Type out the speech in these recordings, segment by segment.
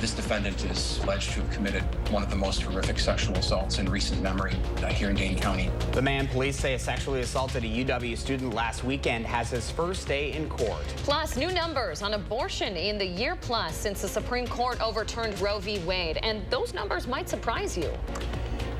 This defendant is alleged to have committed one of the most horrific sexual assaults in recent memory here in Dane County. The man police say sexually assaulted a UW student last weekend has his first day in court. Plus, new numbers on abortion in the year plus since the Supreme Court overturned Roe v. Wade. And those numbers might surprise you.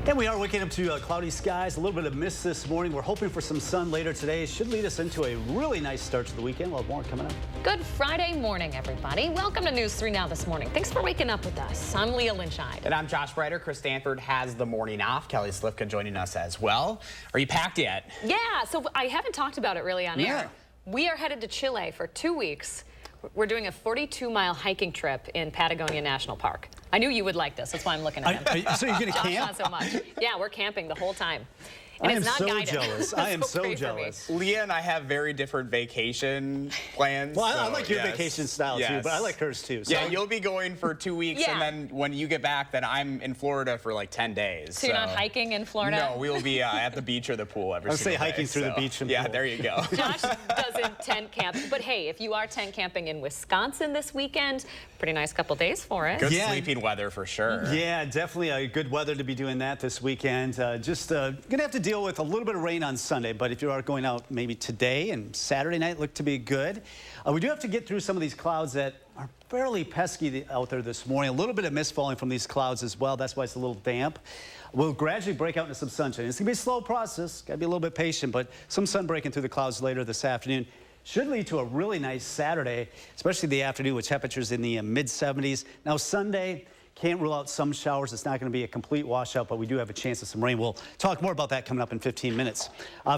And we are waking up to cloudy skies, a little bit of mist this morning. We're hoping for some sun later today. Should lead us into a really nice start to the weekend. We'll have more coming up. Good Friday morning, everybody. Welcome to News 3 Now this morning. Thanks for waking up with us. I'm Leah Lynchide. And I'm Josh Breiter. Chris Stanford has the morning off. Kelly Slifka joining us as well. Are you packed yet? Yeah, so I haven't talked about it really on air. We are headed to Chile for 2 weeks. We're doing a 42-mile hiking trip in Patagonia National Park. I knew you would like this. That's why I'm looking at him. So you're going to camp? Not so much. Yeah, we're camping the whole time. And I am it's not so guided. jealous. I am so jealous. Leah and I have very different vacation plans. Well, I like your vacation style too, but I like hers too. So. Yeah, you'll be going for 2 weeks, and then when you get back, then I'm in Florida for like 10 days. So you're not hiking in Florida? No, we will be at the beach or the pool every single day. I'll say hiking through the beach and pool. Yeah, there you go. Josh doesn't tent camp, but hey, if you are tent camping in Wisconsin this weekend, pretty nice couple days for it. Good sleeping weather for sure. Yeah, definitely good weather to be doing that this weekend. Just gonna have to deal with a little bit of rain on Sunday, but if you are going out maybe today and Saturday night look to be good. We do have to get through some of these clouds that are fairly pesky out there this morning. A little bit of mist falling from these clouds as well. That's why it's a little damp. We'll gradually break out into some sunshine. It's gonna be a slow process. Gotta be a little bit patient, but some sun breaking through the clouds later this afternoon. Should lead to a really nice Saturday, especially the afternoon with temperatures in the mid-70s. Now Sunday, can't rule out some showers. It's not going to be a complete washout, but we do have a chance of some rain. We'll talk more about that coming up in 15 minutes.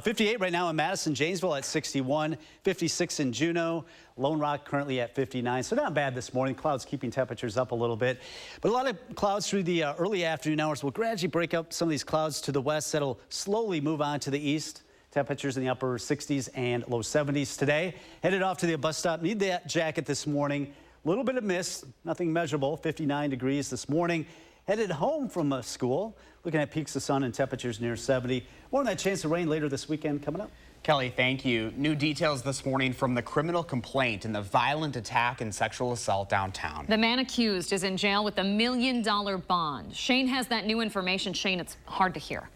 58 right now in Madison, Janesville at 61, 56 in Juneau, Lone Rock currently at 59. So not bad this morning. Clouds keeping temperatures up a little bit, but a lot of clouds through the early afternoon hours. Will gradually break up some of these clouds to the west. That'll slowly move on to the east. Temperatures in the upper 60s and low 70s today. Headed off to the bus stop. Need that jacket this morning. A little bit of mist, nothing measurable, 59 degrees this morning. Headed home from school, looking at peaks of sun and temperatures near 70. More on that chance of rain later this weekend coming up. Kelly, thank you. New details this morning from the criminal complaint in the violent attack and sexual assault downtown. The man accused is in jail with $1 million bond. Shane has that new information. Shane, it's hard to hear.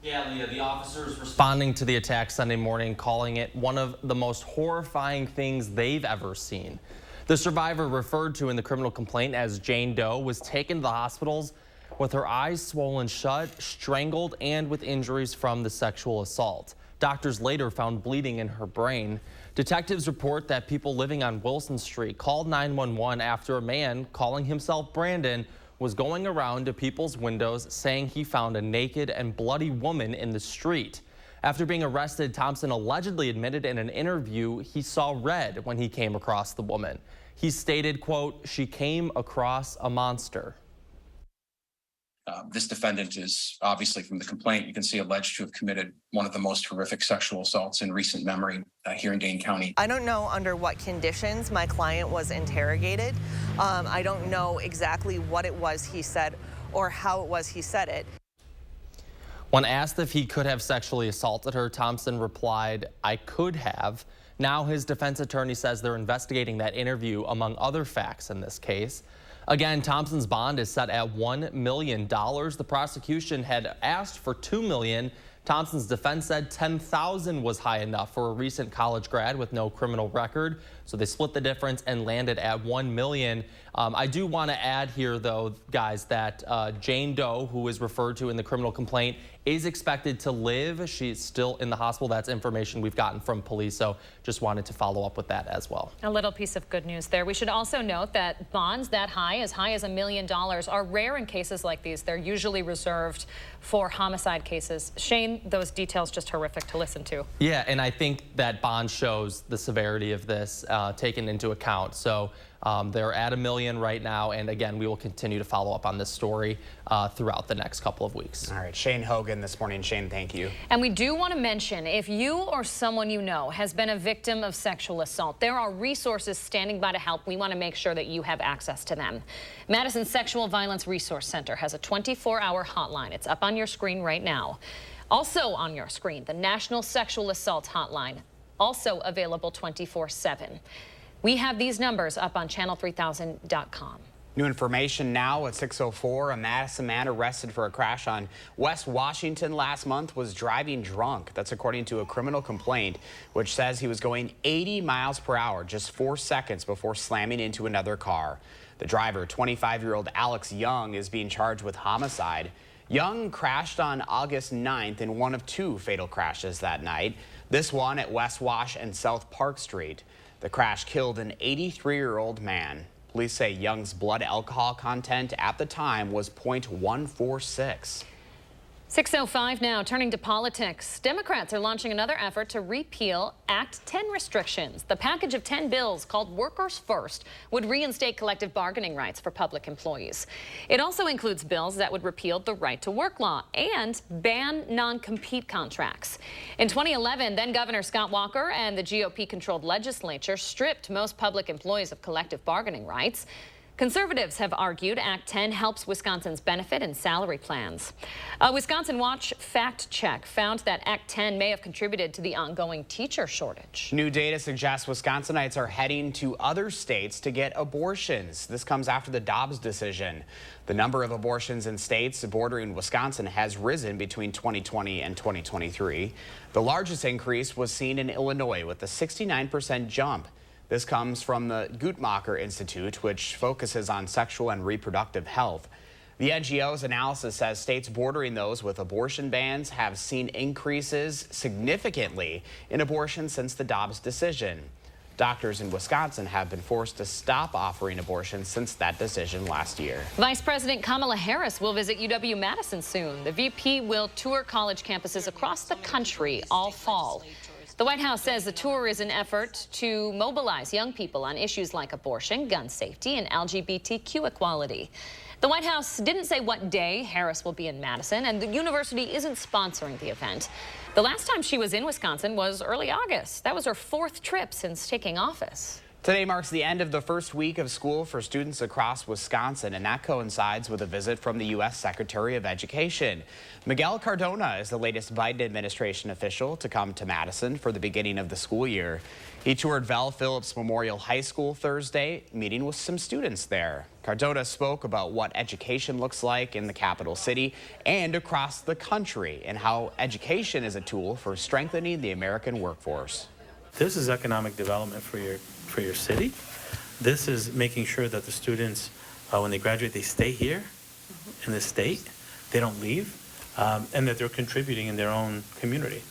Yeah, Leah, the officers responding to the attack Sunday morning, calling it one of the most horrifying things they've ever seen. The survivor, referred to in the criminal complaint as Jane Doe, was taken to the hospitals with her eyes swollen shut, strangled, and with injuries from the sexual assault. Doctors later found bleeding in her brain. Detectives report that people living on Wilson Street called 911 after a man calling himself Brandon was going around to people's windows saying he found a naked and bloody woman in the street. After being arrested, Thompson allegedly admitted in an interview he saw red when he came across the woman. He stated, quote, "She came across a monster." This defendant is obviously, from the complaint, you can see alleged to have committed one of the most horrific sexual assaults in recent memory here in Dane County. I don't know under what conditions my client was interrogated. I don't know exactly what it was he said or how it was he said it. When asked if he could have sexually assaulted her, Thompson replied, "I could have." Now his defense attorney says they're investigating that interview among other facts in this case. Again, Thompson's bond is set at $1 million. The prosecution had asked for $2 million. Thompson's defense said $10,000 was high enough for a recent college grad with no criminal record. So they split the difference and landed at $1 million. I do want to add here, though, guys, that Jane Doe, who is referred to in the criminal complaint, is expected to live. She's still in the hospital. That's information we've gotten from police. So just wanted to follow up with that as well. A little piece of good news there. We should also note that bonds that high as $1 million, are rare in cases like these. They're usually reserved for homicide cases. Shane, those details just horrific to listen to. Yeah, and I think that bond shows the severity of this taken into account. So they're at $1 million right now, and again, we will continue to follow up on this story throughout the next couple of weeks. All right, Shane Hogan this morning. Shane, thank you. And we do want to mention, if you or someone you know has been a victim of sexual assault, there are resources standing by to help. We want to make sure that you have access to them. Madison Sexual Violence Resource Center has a 24-hour hotline. It's up on your screen right now. Also on your screen, the National Sexual Assault Hotline, also available 24/7. We have these numbers up on channel3000.com. New information now at 6:04. A Madison man arrested for a crash on West Washington last month was driving drunk. That's according to a criminal complaint, which says he was going 80 miles per hour just 4 seconds before slamming into another car. The driver, 25-year-old Alex Young, is being charged with homicide. Young crashed on August 9th in one of 2 fatal crashes that night. This one at West Wash and South Park Street. The crash killed an 83-year-old man. Police say Young's blood alcohol content at the time was .146. 6:05 now, turning to politics. Democrats are launching another effort to repeal Act 10 restrictions. The package of 10 bills called Workers First would reinstate collective bargaining rights for public employees. It also includes bills that would repeal the right to work law and ban non-compete contracts. In 2011, then Governor Scott Walker and the GOP-controlled legislature stripped most public employees of collective bargaining rights. Conservatives have argued Act 10 helps Wisconsin's benefit and salary plans. A Wisconsin Watch fact check found that Act 10 may have contributed to the ongoing teacher shortage. New data suggests Wisconsinites are heading to other states to get abortions. This comes after the Dobbs decision. The number of abortions in states bordering Wisconsin has risen between 2020 and 2023. The largest increase was seen in Illinois with a 69% jump. This comes from the Guttmacher Institute, which focuses on sexual and reproductive health. The NGO's analysis says states bordering those with abortion bans have seen increases significantly in abortion since the Dobbs decision. Doctors in Wisconsin have been forced to stop offering abortions since that decision last year. Vice President Kamala Harris will visit UW-Madison soon. The VP will tour college campuses across the country all fall. The White House says the tour is an effort to mobilize young people on issues like abortion, gun safety, and LGBTQ equality. The White House didn't say what day Harris will be in Madison, and the university isn't sponsoring the event. The last time she was in Wisconsin was early August. That was her 4th trip since taking office. Today marks the end of the first week of school for students across Wisconsin, and that coincides with a visit from the U.S. Secretary of Education. Miguel Cardona is the latest Biden administration official to come to Madison for the beginning of the school year. He toured Val Phillips Memorial High School Thursday, meeting with some students there. Cardona spoke about what education looks like in the capital city and across the country, and how education is a tool for strengthening the American workforce. This is economic development for your city. This is making sure that the students, when they graduate, they stay here in the state, they don't leave, and that they're contributing in their own community.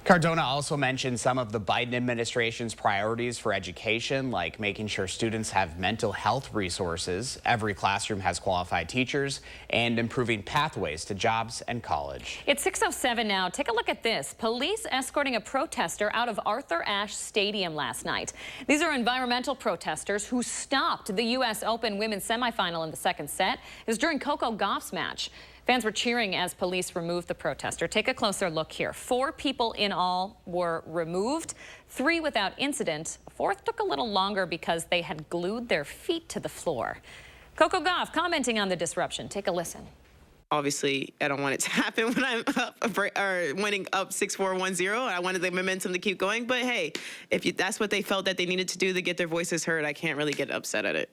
Cardona also mentioned some of the Biden administration's priorities for education, like making sure students have mental health resources, every classroom has qualified teachers, and improving pathways to jobs and college. It's 6:07 now. Take a look at this. Police escorting a protester out of Arthur Ashe Stadium last night. These are environmental protesters who stopped the U.S. Open women's semifinal in the second set. It was during Coco Gauff's match. Fans were cheering as police removed the protester. Take a closer look here. 4 people in all were removed, 3 without incident. A 4th took a little longer because they had glued their feet to the floor. Coco Gauff commenting on the disruption. Take a listen. Obviously, I don't want it to happen when I'm up or winning up 6-4, 1-0. I wanted the momentum to keep going. But hey, if that's what they felt that they needed to do to get their voices heard, I can't really get upset at it.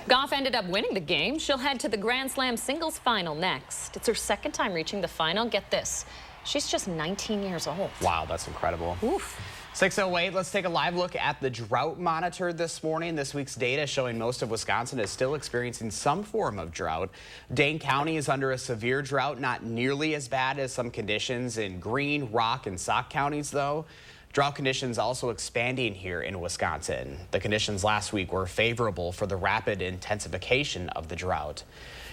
Gauff ended up winning the game. She'll head to the Grand Slam singles final next. It's her 2nd time reaching the final. Get this, she's just 19 years old. Wow, that's incredible. Oof. 6:08, let's take a live look at the drought monitor this morning. This week's data showing most of Wisconsin is still experiencing some form of drought. Dane County is under a severe drought, not nearly as bad as some conditions in Greene, Rock, and Sauk counties, though. Drought conditions also expanding here in Wisconsin. The conditions last week were favorable for the rapid intensification of the drought.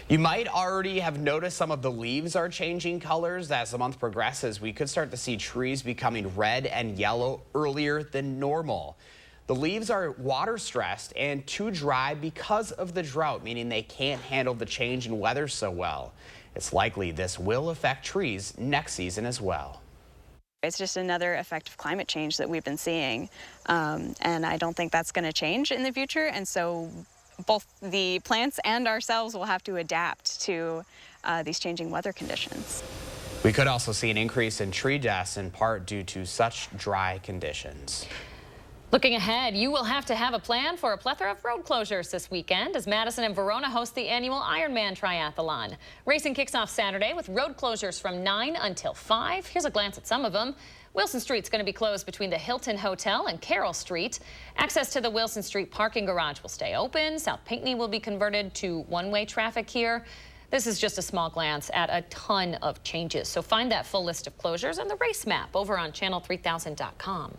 You might already have noticed some of the leaves are changing colors. As the month progresses, we could start to see trees becoming red and yellow earlier than normal. The leaves are water stressed and too dry because of the drought, meaning they can't handle the change in weather so well. It's likely this will affect trees next season as well. It's just another effect of climate change that we've been seeing, and I don't think that's going to change in the future, and so both the plants and ourselves will have to adapt to these changing weather conditions. We could also see an increase in tree deaths in part due to such dry conditions. Looking ahead, you will have to have a plan for a plethora of road closures this weekend as Madison and Verona host the annual Ironman Triathlon. Racing kicks off Saturday with road closures from 9 until 5. Here's a glance at some of them. Wilson Street's going to be closed between the Hilton Hotel and Carroll Street. Access to the Wilson Street parking garage will stay open. South Pinckney will be converted to one-way traffic here. This is just a small glance at a ton of changes. So find that full list of closures and the race map over on channel3000.com.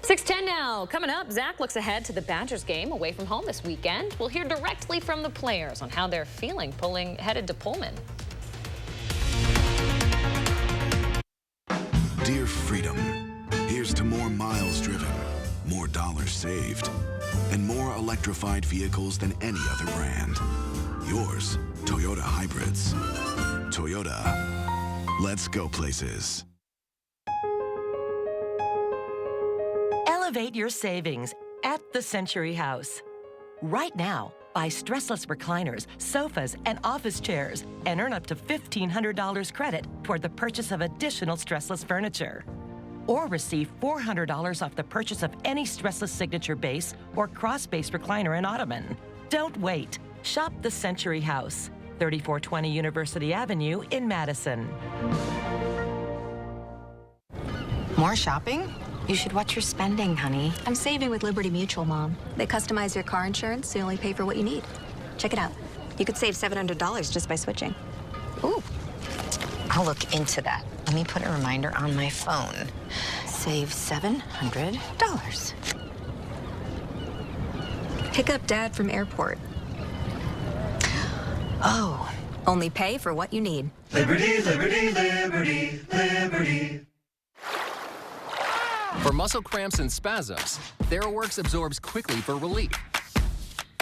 6:10 now. Coming up, Zach looks ahead to the Badgers game away from home this weekend. We'll hear directly from the players on how they're feeling headed to Pullman. Dear Freedom, here's to more miles driven, more dollars saved, and more electrified vehicles than any other brand. Yours, Toyota Hybrids. Toyota, let's go places. Elevate your savings at the Century House. Right now, buy stressless recliners, sofas, and office chairs and earn up to $1,500 credit toward the purchase of additional stressless furniture. Or receive $400 off the purchase of any stressless signature base or cross-base recliner and ottoman. Don't wait. Shop the Century House, 3420 University Avenue in Madison. More shopping? You should watch your spending, honey. I'm saving with Liberty Mutual, Mom. They customize your car insurance, so you only pay for what you need. Check it out. You could save $700 just by switching. Ooh. I'll look into that. Let me put a reminder on my phone. Save $700. Pick up Dad from airport. Oh, only pay for what you need. Liberty, liberty, liberty, liberty. For muscle cramps and spasms, TheraWorks absorbs quickly for relief.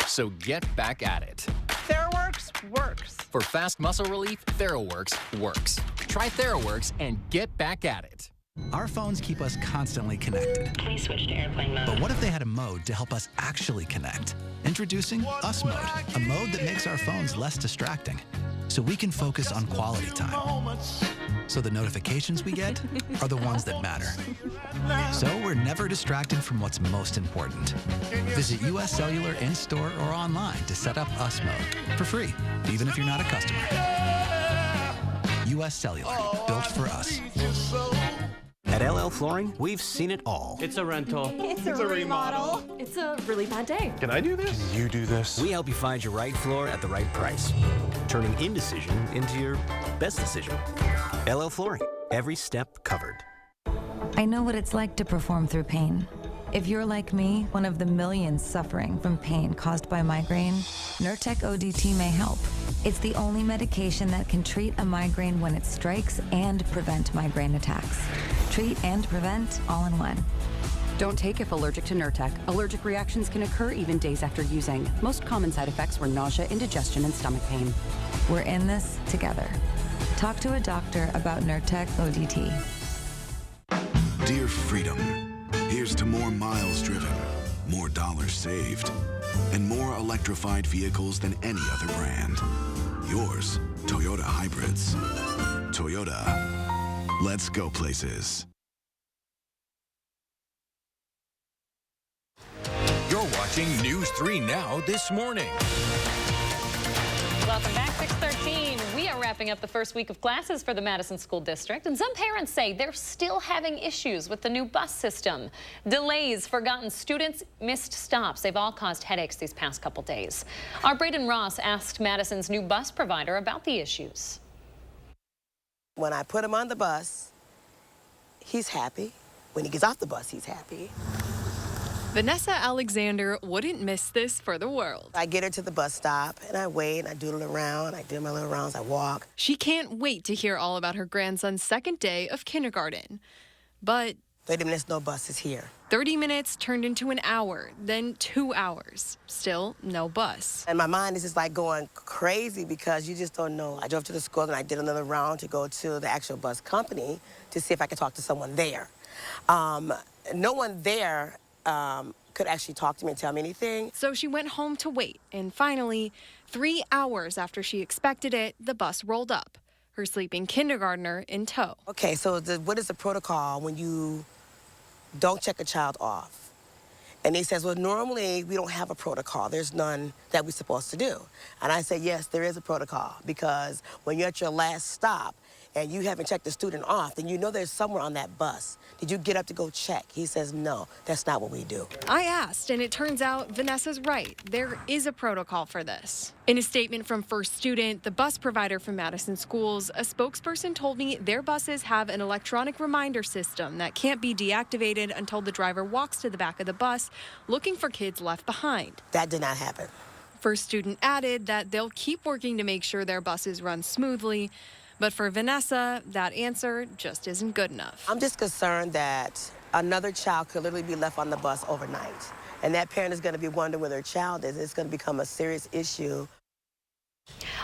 So get back at it. TheraWorks works. For fast muscle relief, TheraWorks works. Try TheraWorks and get back at it. Our phones keep us constantly connected. Please switch to airplane mode. But what if they had a mode to help us actually connect? Introducing Us Mode, a mode that makes our phones less distracting, so we can focus on quality time. So the notifications we get are the ones that matter. So we're never distracted from what's most important. Visit US Cellular in-store or online to set up Us Mode for free, even if you're not a customer. US Cellular, built for us. At LL Flooring, we've seen it all. It's a rental. It's a remodel. It's a really bad day. Can I do this? Can you do this? We help you find your right floor at the right price, turning indecision into your best decision. LL Flooring, every step covered. I know what it's like to perform through pain. If you're like me, one of the millions suffering from pain caused by migraine, Nurtec ODT may help. It's the only medication that can treat a migraine when it strikes and prevent migraine attacks. Treat and prevent all in one. Don't take if allergic to Nurtec. Allergic reactions can occur even days after using. Most common side effects were nausea, indigestion, and stomach pain. We're in this together. Talk to a doctor about Nurtec ODT. Dear Freedom, here's to more miles driven, more dollars saved, and more electrified vehicles than any other brand. Yours, Toyota Hybrids. Toyota, let's go places. You're watching News 3 Now this morning. Welcome back, 6:13. We are wrapping up the first week of classes for the Madison School District, and some parents say they're still having issues with the new bus system. Delays, forgotten students, missed stops. They've all caused headaches these past couple days. Our Braden Ross asked Madison's new bus provider about the issues. When I put him on the bus, he's happy. When he gets off the bus, he's happy. Vanessa Alexander wouldn't miss this for the world. I get her to the bus stop, and I wait, and I doodle around. I do my little rounds, I walk. She can't wait to hear all about her grandson's second day of kindergarten. But 30 minutes, no bus is here. 30 minutes turned into an hour, then 2 hours. Still no bus. And my mind is just like going crazy because you just don't know. I drove to the school, and I did another round to go to the actual bus company to see if I could talk to someone there. No one there could actually talk to me and tell me anything. So she went home to wait, and finally, 3 hours after she expected it, the bus rolled up, her sleeping kindergartner in tow. Okay, so what is the protocol when you don't check a child off And he says, well, normally we don't have a protocol. There's none that we're supposed to do. And I said, yes, there is a protocol, because when you're at your last stop and you haven't checked the student off, then you know there's somewhere on that bus. Did you get up to go check? He says, no, that's not what we do. I asked, and it turns out Vanessa's right. There is a protocol for this. In a statement from First Student, the bus provider from Madison Schools, a spokesperson told me their buses have an electronic reminder system that can't be deactivated until the driver walks to the back of the bus looking for kids left behind. That did not happen. First Student added that they'll keep working to make sure their buses run smoothly. But for Vanessa, that answer just isn't good enough. I'm just concerned that another child could literally be left on the bus overnight. And that parent is going to be wondering where their child is. It's going to become a serious issue.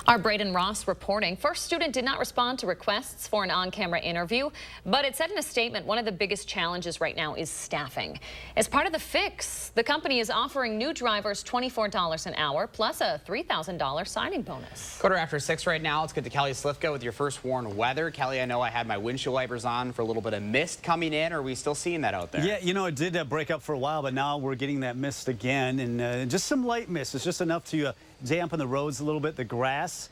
Our Braden Ross reporting. First Student did not respond to requests for an on-camera interview, but it said in a statement one of the biggest challenges right now is staffing. As part of the fix, the company is offering new drivers $24 an hour plus a $3,000 signing bonus. Quarter after 6 right now. Let's get to Kelly Slifka with your first warned weather. Kelly, I know I had my windshield wipers on for a little bit of mist coming in. Are we still seeing that out there? Yeah, you know, it did break up for a while, but now we're getting that mist again, and just some light mist. It's just enough to dampen the roads a little bit. The grass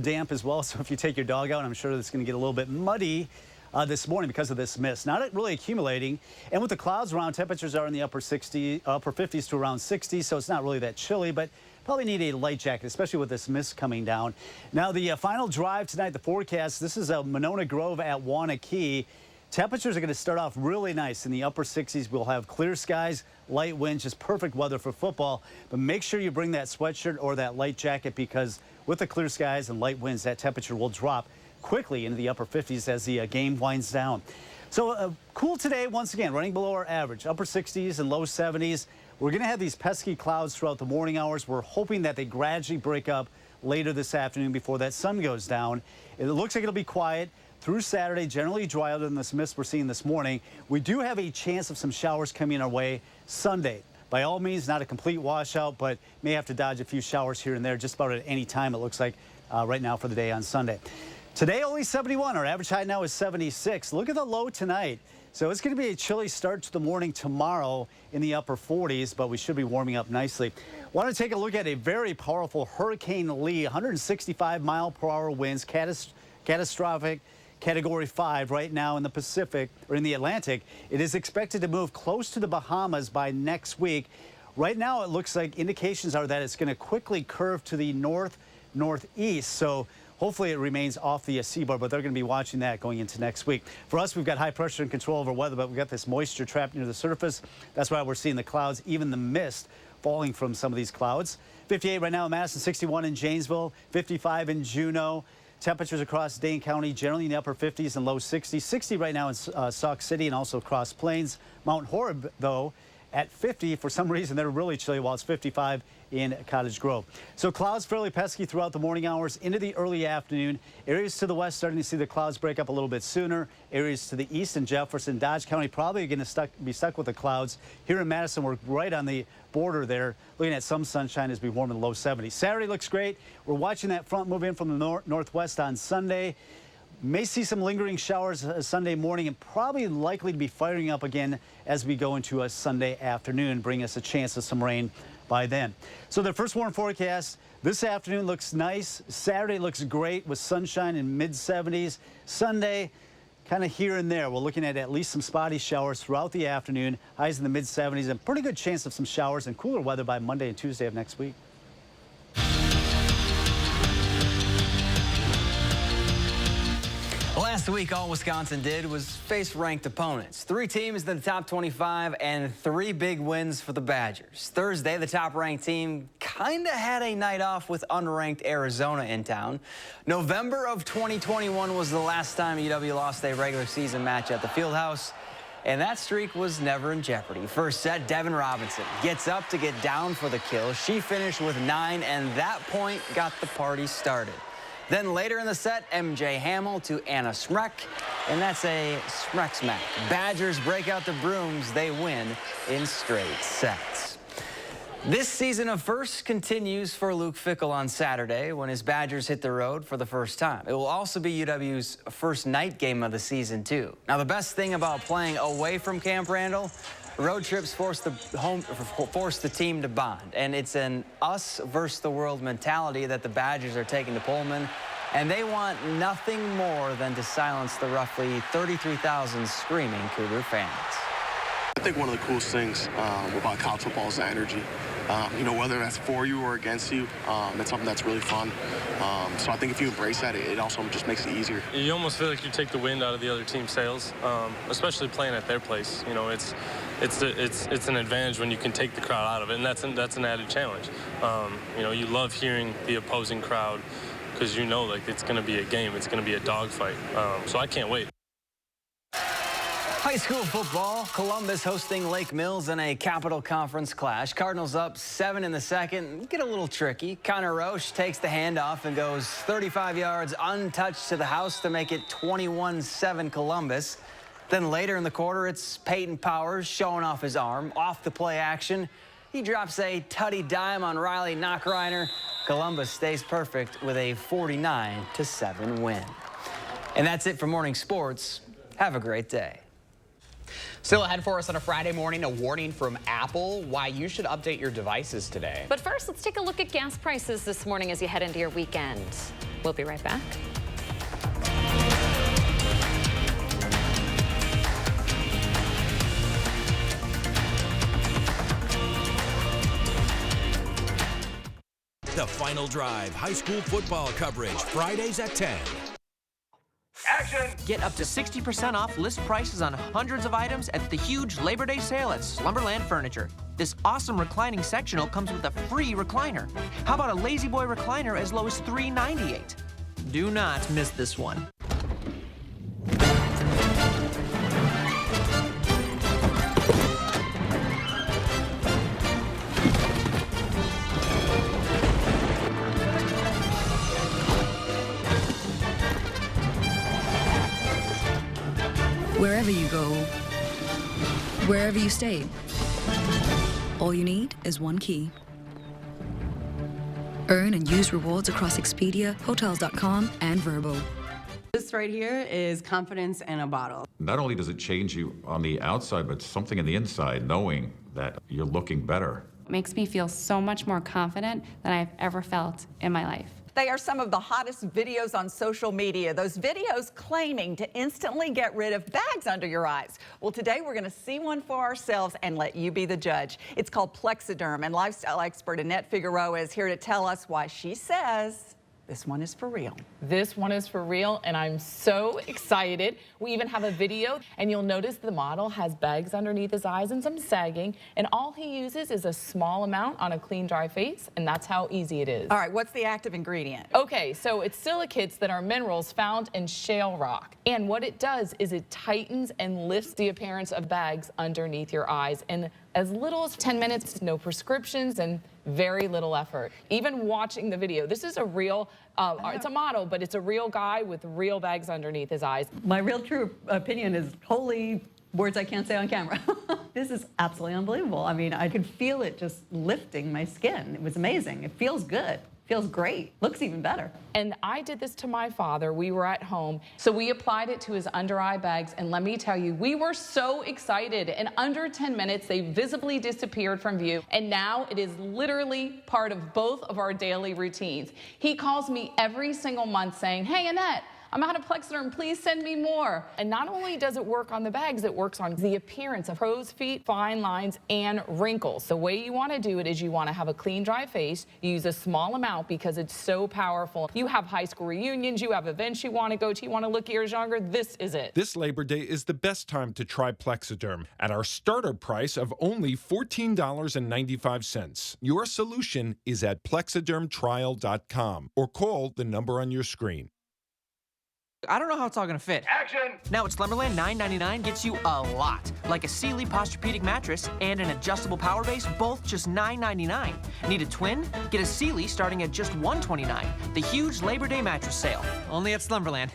damp as well, so if you take your dog out, I'm sure it's going to get a little bit muddy this morning because of this mist. Not really accumulating, and with the clouds around, temperatures are in the upper 50s to around 60, so it's not really that chilly, but probably need a light jacket, especially with this mist coming down. Now, the final drive tonight, the forecast, this is Monona Grove at Wanakee. Temperatures are going to start off really nice in the upper 60s. We'll have clear skies, light winds, just perfect weather for football. But make sure you bring that sweatshirt or that light jacket, because with the clear skies and light winds, that temperature will drop quickly into the upper 50s as the game winds down. So cool today, once again, running below our average, upper 60s and low 70s. We're going to have these pesky clouds throughout the morning hours. We're hoping that they gradually break up later this afternoon before that sun goes down. It looks like it'll be quiet through Saturday, generally dry other than this mist we're seeing this morning. We do have a chance of some showers coming our way Sunday. By all means, not a complete washout, but may have to dodge a few showers here and there just about at any time, it looks like, right now for the day on Sunday. Today, only 71. Our average high now is 76. Look at the low tonight. So it's going to be a chilly start to the morning tomorrow in the upper 40s, but we should be warming up nicely. Want to take a look at a very powerful Hurricane Lee, 165-mile-per-hour winds, catastrophic Category 5 right now in the Pacific, or in the Atlantic. It is expected to move close to the Bahamas by next week. Right now, it looks like indications are that it's going to quickly curve to the northeast. So hopefully it remains off the seaboard, but they're going to be watching that going into next week. For us, we've got high pressure and control over weather, but we've got this moisture trapped near the surface. That's why we're seeing the clouds, even the mist falling from some of these clouds. 58 right now in Madison, 61 in Janesville, 55 in Juneau. Temperatures across Dane County generally in the upper 50s and low 60s. 60 right now in Sauk City and also Cross Plains. Mount Horeb, though, at 50. For some reason, they're really chilly, while it's 55 in Cottage Grove. So clouds fairly pesky throughout the morning hours into the early afternoon. Areas to the west starting to see the clouds break up a little bit sooner. Areas to the east in Jefferson, Dodge County probably going to be stuck with the clouds. Here in Madison, we're right on the border there, looking at some sunshine as we warm in the low 70s. Saturday looks great. We're watching that front move in from the northwest on Sunday. May see some lingering showers Sunday morning, and probably likely to be firing up again as we go into a Sunday afternoon, bring us a chance of some rain by then. So the first warm forecast this afternoon looks nice. Saturday looks great with sunshine in mid-70s. Sunday, kind of here and there. We're looking at least some spotty showers throughout the afternoon, highs in the mid-70s, and pretty good chance of some showers and cooler weather by Monday and Tuesday of next week. Last week, all Wisconsin did was face ranked opponents. 3 teams in the top 25 and 3 big wins for the Badgers. Thursday, the top-ranked team kind of had a night off with unranked Arizona in town. November of 2021 was the last time UW lost a regular season match at the Fieldhouse, and that streak was never in jeopardy. First set, Devin Robinson gets up to get down for the kill. She finished with 9, and that point got the party started. Then later in the set, MJ Hamill to Anna Smrek, and that's a Smrek smack. Badgers break out the brooms. They win in straight sets. This season of firsts continues for Luke Fickell on Saturday when his Badgers hit the road for the first time. It will also be UW's first night game of the season, too. Now, the best thing about playing away from Camp Randall, Road trips force the team to bond, and it's an us versus the world mentality that the Badgers are taking to Pullman, and they want nothing more than to silence the roughly 33,000 screaming Cougar fans. I think one of the coolest things about college football is the energy. You know, whether that's for you or against you, it's something that's really fun. So I think if you embrace that, it also just makes it easier. You almost feel like you take the wind out of the other team's sails, especially playing at their place. You know, it's an advantage when you can take the crowd out of it, and that's an added challenge. You know, you love hearing the opposing crowd because you know, like, it's going to be a game, it's going to be a dogfight. So I can't wait. High school football, Columbus hosting Lake Mills in a Capital Conference clash. Cardinals up 7 in the second. Get a little tricky. Connor Roche takes the handoff and goes 35 yards untouched to the house to make it 21-7 Columbus. Then later in the quarter, it's Peyton Powers showing off his arm. Off the play action, he drops a tutty dime on Riley Knockreiner. Columbus stays perfect with a 49-7 win. And that's it for morning sports. Have a great day. Still ahead for us on a Friday morning, a warning from Apple why you should update your devices today. But first, let's take a look at gas prices this morning as you head into your weekend. We'll be right back. The Final Drive high school football coverage, Fridays at 10. Action! Get up to 60% off list prices on hundreds of items at the huge Labor Day sale at Slumberland Furniture. This awesome reclining sectional comes with a free recliner. How about a Lazy Boy recliner as low as $398? Do not miss this one. Wherever you go, wherever you stay, all you need is one key. Earn and use rewards across Expedia, Hotels.com, and Vrbo. This right here is confidence in a bottle. Not only does it change you on the outside, but something in the inside, knowing that you're looking better. It makes me feel so much more confident than I've ever felt in my life. They are some of the hottest videos on social media. Those videos claiming to instantly get rid of bags under your eyes. Well, today we're going to see one for ourselves and let you be the judge. It's called Plexiderm, and lifestyle expert Annette Figueroa is here to tell us why she says this one is for real. This one is for real, and I'm so excited. We even have a video, and you'll notice the model has bags underneath his eyes and some sagging, and all he uses is a small amount on a clean, dry face, and that's how easy it is. All right, what's the active ingredient? Okay, so it's silicates that are minerals found in shale rock, and what it does is it tightens and lifts the appearance of bags underneath your eyes in as little as 10 minutes, no prescriptions, and very little effort. Even watching the video, this is a real, it's a model, but it's a real guy with real bags underneath his eyes. My real true opinion is holy words I can't say on camera. This is absolutely unbelievable. I mean, I could feel it just lifting my skin. It was amazing. It feels good. Feels great. Looks even better. And I did this to my father. We were at home. So we applied it to his under eye bags. And let me tell you, we were so excited. In under 10 minutes, they visibly disappeared from view. And now it is literally part of both of our daily routines. He calls me every single month saying, "Hey, Annette, I'm out of Plexiderm, please send me more." And not only does it work on the bags, it works on the appearance of crow's feet, fine lines, and wrinkles. The way you want to do it is you want to have a clean, dry face. You use a small amount because it's so powerful. You have high school reunions, you have events you want to go to, you want to look years younger, this is it. This Labor Day is the best time to try Plexiderm at our starter price of only $14.95. Your solution is at plexidermtrial.com or call the number on your screen. I don't know how it's all gonna fit. Action! Now at Slumberland, $9.99 gets you a lot. Like a Sealy Posturepedic mattress and an adjustable power base, both just $9.99. Need a twin? Get a Sealy starting at just $129. The huge Labor Day mattress sale. Only at Slumberland.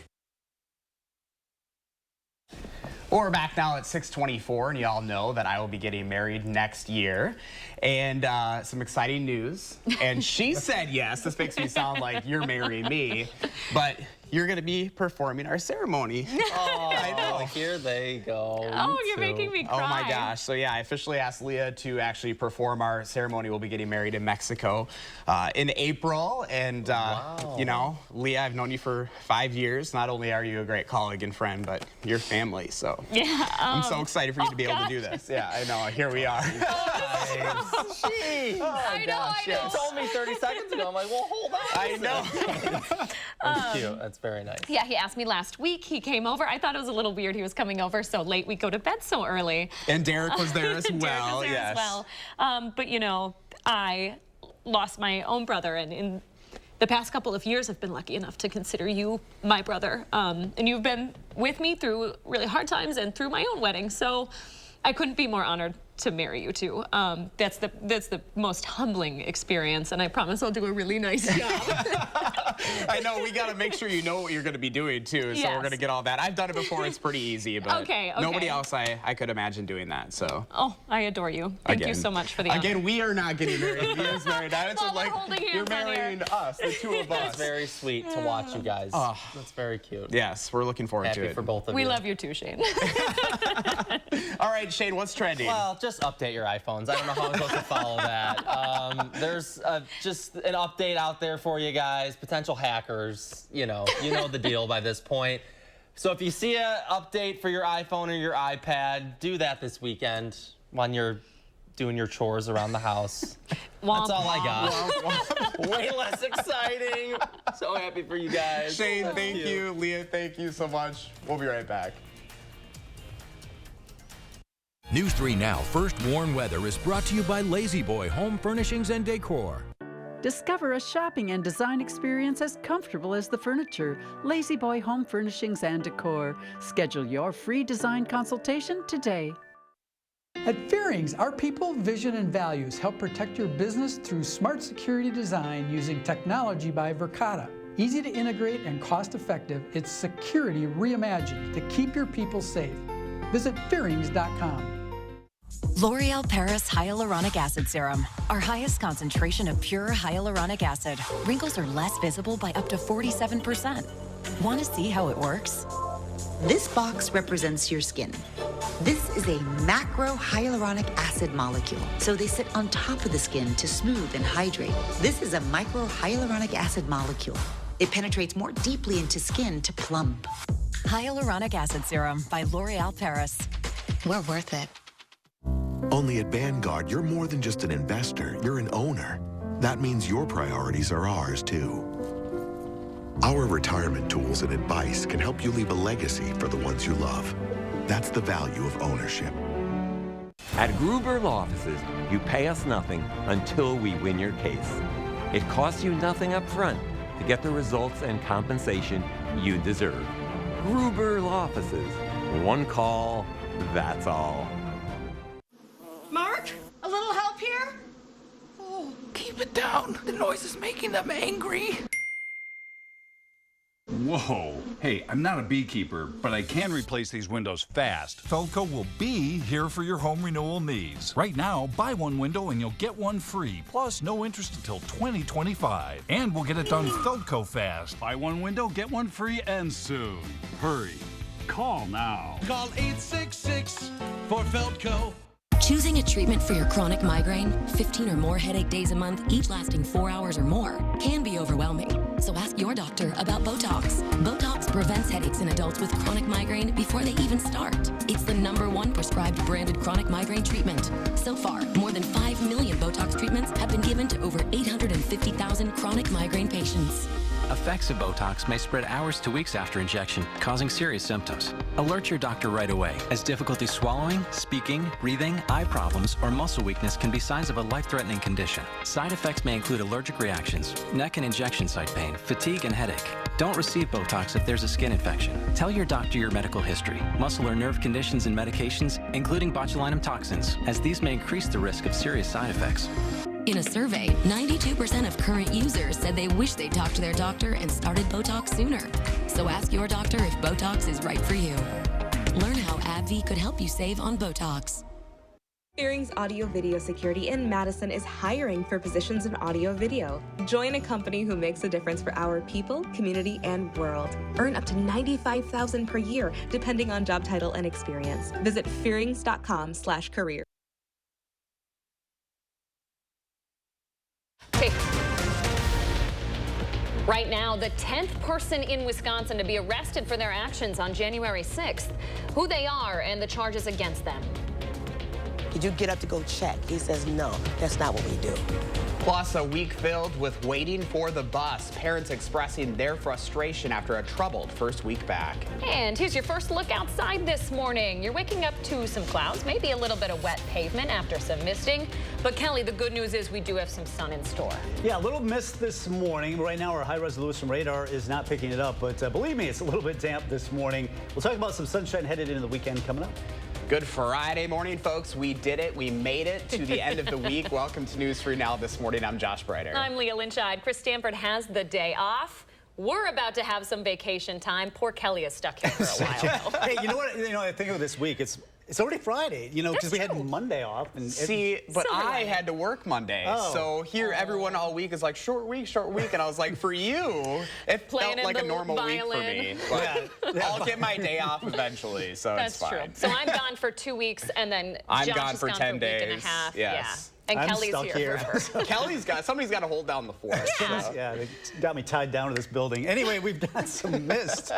We're back now at 6:24, and y'all know that I will be getting married next year. And some exciting news. And she said yes. This makes me sound like you're marrying me. But you're going to be performing our ceremony. Oh, I know. here they go. Oh, you're making me cry. Oh my gosh. So yeah, I officially asked Leah to actually perform our ceremony. We'll be getting married in Mexico in April. And, you know, Leah, I've known you for 5 years. Not only are you a great colleague and friend, but you're family. So yeah, I'm so excited for you to be able to do this. Yeah, I know. Here we are. Gee. I know. You told me 30 seconds ago. I'm like, well, hold on. I know. That's cute. That's very nice. Yeah, he asked me last week. He came over. I thought it was a little weird he was coming over so late. We go to bed so early. And Derek was there as well. Derek was there yes. as well. But, you know, I lost my own brother, and in the past couple of years, I've been lucky enough to consider you my brother. And you've been with me through really hard times and through my own wedding. So I couldn't be more honored to marry you two. That's the most humbling experience, and I promise I'll do a really nice job. I know, we got to make sure you know what you're going to be doing too, so we're going to get all that. I've done it before, it's pretty easy, but okay. Nobody else I could imagine doing that, so. Oh, I adore you. Thank you so much for the honor. Again, we are not getting married. He is married. It's well, like, you're marrying us, the two of us. It's very sweet to watch you guys. Oh. That's very cute. Yes, we're looking forward to it. Happy for both of you. We love you too, Shane. All right, Shane, what's trending? Well, just update your iPhones. I don't know how I'm supposed to follow that. There's just an update out there for you guys. Potential hackers, you know the deal by this point. So if you see an update for your iPhone or your iPad, do that this weekend when you're doing your chores around the house. That's all I got. Way less exciting. So happy for you guys. Shane, thank you. Leah, thank you so much. We'll be right back. News 3 Now First Warn Weather is brought to you by Lazy Boy Home Furnishings and Decor. Discover a shopping and design experience as comfortable as the furniture. Lazy Boy Home Furnishings and Decor. Schedule your free design consultation today. At Fearings, our people, vision, and values help protect your business through smart security design using technology by Verkada. Easy to integrate and cost-effective, it's security reimagined to keep your people safe. Visit Fearings.com. L'Oreal Paris Hyaluronic Acid Serum. Our highest concentration of pure hyaluronic acid. Wrinkles are less visible by up to 47%. Want to see how it works? This box represents your skin. This is a macro hyaluronic acid molecule, so they sit on top of the skin to smooth and hydrate. This is a micro hyaluronic acid molecule. It penetrates more deeply into skin to plump. Hyaluronic Acid Serum by L'Oreal Paris. We're worth it. Only at Vanguard, you're more than just an investor, you're an owner. That means your priorities are ours, too. Our retirement tools and advice can help you leave a legacy for the ones you love. That's the value of ownership. At Gruber Law Offices, you pay us nothing until we win your case. It costs you nothing up front to get the results and compensation you deserve. Gruber Law Offices. One call, that's all. Mark, a little help here? Oh, keep it down. The noise is making them angry. Whoa. Hey, I'm not a beekeeper, but I can replace these windows fast. Feldco will be here for your home renewal needs. Right now, buy one window and you'll get one free, plus no interest until 2025. And we'll get it done Feldco fast. Buy one window, get one free, and soon. Hurry. Call now. Call 866 for Feldco. Choosing a treatment for your chronic migraine, 15 or more headache days a month, each lasting 4 hours or more, can be overwhelming. So ask your doctor about Botox. Botox prevents headaches in adults with chronic migraine before they even start. It's the #1 prescribed branded chronic migraine treatment. So far, more than 5 million Botox treatments have been given to over 850,000 chronic migraine patients. Effects of Botox may spread hours to weeks after injection, causing serious symptoms. Alert your doctor right away, as difficulty swallowing, speaking, breathing, eye problems, or muscle weakness can be signs of a life-threatening condition. Side effects may include allergic reactions, neck and injection site pain, fatigue, and headache. Don't receive Botox if there's a skin infection. Tell your doctor your medical history, muscle or nerve conditions and medications, including botulinum toxins, as these may increase the risk of serious side effects. In a survey, 92% of current users said they wish they talked to their doctor and started Botox sooner. So ask your doctor if Botox is right for you. Learn how AbbVie could help you save on Botox. Fearing's Audio Video Security in Madison is hiring for positions in audio video. Join a company who makes a difference for our people, community, and world. Earn up to $95,000 per year, depending on job title and experience. Visit fearings.com/career. Okay. Right now, the 10th person in Wisconsin to be arrested for their actions on January 6th. Who they are and the charges against them. Did you get up to go check? He says, no, that's not what we do. Plus, a week filled with waiting for the bus. Parents expressing their frustration after a troubled first week back. And here's your first look outside this morning. You're waking up to some clouds, maybe a little bit of wet pavement after some misting. But Kelly, the good news is we do have some sun in store. Yeah, a little mist this morning. Right now, our high-resolution radar is not picking it up. But believe me, it's a little bit damp this morning. We'll talk about some sunshine headed into the weekend coming up. Good Friday morning, folks. We did it. We made it to the end of the week. Welcome to News 3 Now this morning. I'm Josh Brighter. I'm Leah Lynchide. Chris Stanford has the day off. We're about to have some vacation time. Poor Kelly is stuck here for a while. Hey, you know what? I think of this week. It's already Friday, because we had Monday off. And but I had to work Monday. Oh. So here, everyone all week is like, short week. And I was like, for you, it felt like a normal week for me. But I'll get my day off eventually, so That's it's fine. true. So I'm gone for 2 weeks, and then I'm Josh gone is for gone 10 for a days. week and a half. Yes. Yeah. And I'm Kelly's stuck here forever. Somebody's got to hold down the fort. Yeah, they got me tied down to this building. Anyway, we've got some mist